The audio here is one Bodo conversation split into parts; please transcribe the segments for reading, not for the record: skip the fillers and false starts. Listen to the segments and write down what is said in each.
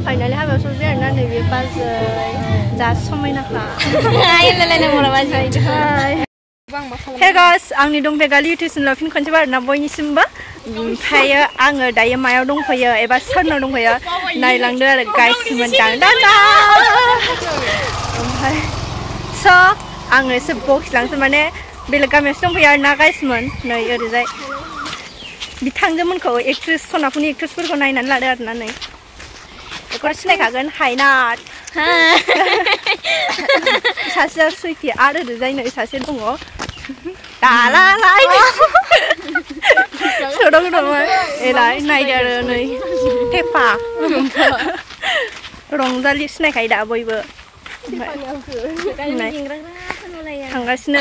फाइनालि हाबायाव सफैबाय आरोना नैबे बाजै जा समायनाखा हे गाइस आंनि दंफेगालि इउटुब चेनेलाव फिन खनसे आरोना बयनिसिमबो ओमफ्रायो आङो दायो मायाव दंफैयो एबा सोरनाव दंफैयो नायलांदो आरो गाइस मोजां दादा ओमफ्राय स' आङो एसे बक्स लांसै माने बेलेग गामियावसो दंफैयो आरोना गाइसमोन नै ओरैजाय बिथांजोमोनखौ एक्ट्रेस सनाफुरनि एक्ट्रेसफोरखौ नायनानै लादो आरोना नै बेखौ सिनायखागोन हायनाट सासेया सुइटि आरो ओरैजाय नै सासे दङ दालालाय सोदों दङ एलाय नायदो आरो नै टेपा रंजालि सिनायखायो दा बयबो थांगासिनो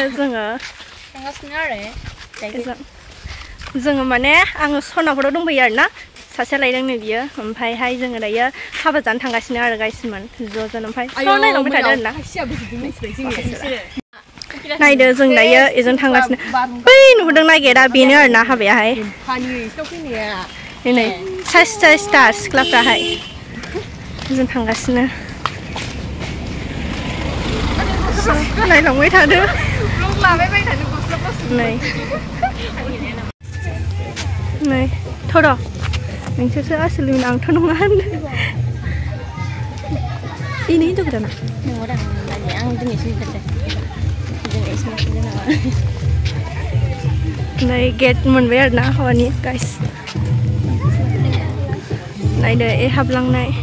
जोङो माने आङो सनाफुराव दंफैयो आरोना सासेया लायदों नै बियो ओमफ्रायहाय जोङो दायो हाबा जानो थांगासिनो आरो गाइसमोन ज' ओमफ्राय नायलांबाय थादो आरोना नायदो जों दायो एजों थांगासिनो बै नुहुरदों नायगेरा बेनो आरोना हाबायाहाय नै साइसथा सिख्लाफ्राहाय जों थांगासिनो नायलांबाय थादो नै थर' नोंसोरसो आसलिमोन आंथ' नङा होनदों ini itu kenapa? Orang lagi, ang jenis ini kerja, jenis macam mana? Nah, gate menbear na hawa ni guys. Nah, ada hablang naik.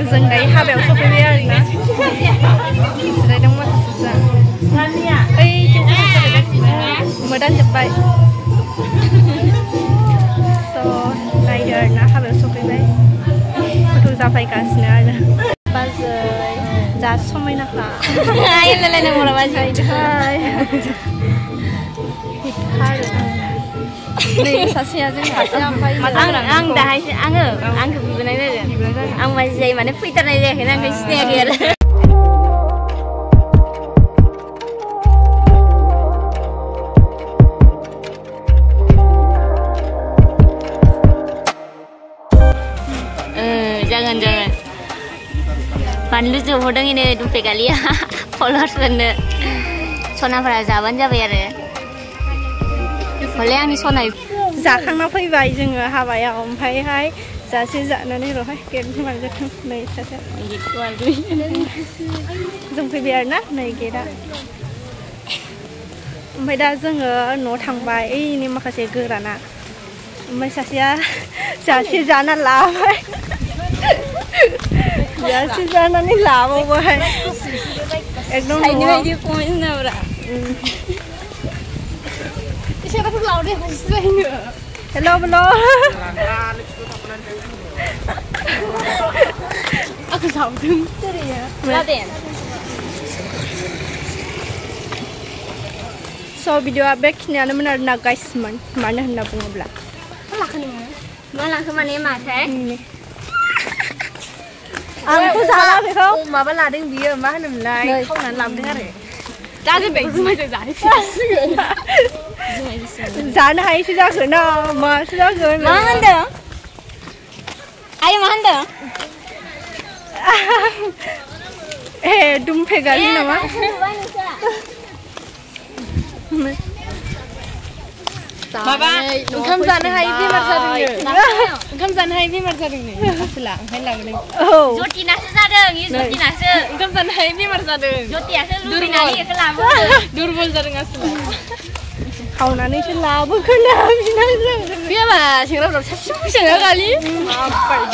Dừng đấy habayaou sopaibaय आरोना जिरायदों माखासेफ्रा ओइ मोदान जोब्बाय स' नायदो आरोना हाबायाव सफैबाय फट' जाफायगासिनो आरो बाजै जा समायनाखा नै सासेया जों सासेया ओमफ्राय आं दाहायसो आंखौ बिबोनाय जादों आं मानसि जायो माने फैथारनाय जायाखैना आंखौ सिनायाखै आरो jangan बानलु जोहरदों ini दुमफेगालिया फल'वार्सफोरनो सनाफोरा जाबानो जाबाय आरो हले आंनि सनाय जाखांना फैबाय जोङो हाबायाव ओमफ्रायहाय जासे जानानै रहाय गेटनि मानजाथों नै सासे जों फैबाय आरोना नै गेटआ ओमफ्राय दा जोङो न'आव थांबाय ओइनि माखासे गोराना ओमफ्राय सासेया जासे जाना लाबाय जासे जानानै लाबावबाय एकदम Hello, hello. Aku saudung. So video backnya mana na guys mana hendak bunga malah kemana makai? Aku salah kau. Mama lading dia mana mulai kau nak lam dengar ya? Jangan begitu macam jadi. Jangan hai sudah kena, mah sudah kena. Mana anda? Ayo mana anda? Dumphegali nama. Baba, engkau jangan hai bimar sadungnya. Engkau jangan hai bimar sadungnya. Asal, hai lagi. Oh. Joti nasi sadung, ini joti nasi. Engkau jangan hai bimar sadung. Joti nasi luri nani kelabu. Durbol sadung asal. Kau nani kelabu kelabu nasi. Biar mah, singgah berapa singgah kali.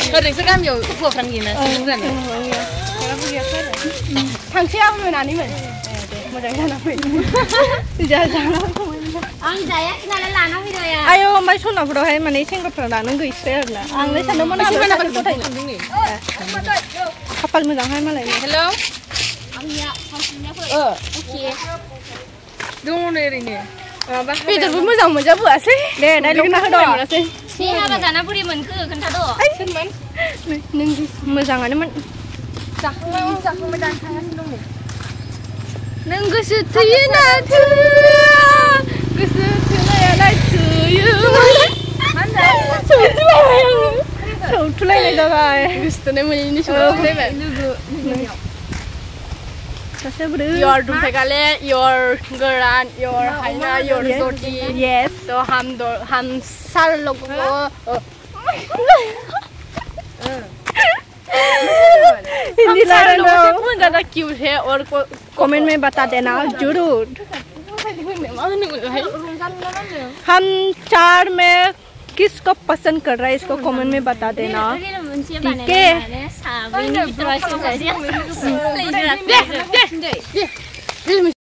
Kau dengar sekarang yo, buat orang gini singgah ni. Tangsi apa nani men? Mudah jangan apa. Jangan apa. Ang jaya kenal lana video ya. Ayo, mai sonaphur hai mana सेंग्राफ्रा लानो गैस्राया आरोना आंलाय सानदोंमोन खाफाल मोजांहाय मालाय हेलौ आंनिया सावसिननियाफोर अके दङ नै ओरैनो माबा बेदरबो मोजां मोनजाबोआसै दे डायलगना होदो मोनासै बे हाबा जाना बोरै मोनखो खोन्थाद' सोरमोन नों मोजाङानोमोन जाखांबाय जानो थांगासिनो दं नों गोसो थोयोना थोआ गोसो थोनायालाय थोयो सौथुलायनाय जाबाय गोसो थोनाय मोनैनि सौथुलायबाय Your Dumphegale, your Goran, your Haina, your Zoti. Yes. So हम सारे लोगों को हिंदी सारे लोगों से कौन ज़्यादा क्यूट है और कमेंट में बता देना जरूर। हम 4 में किसको पसंद कर रहा है इसको कमेंट में बता देना ठीक है।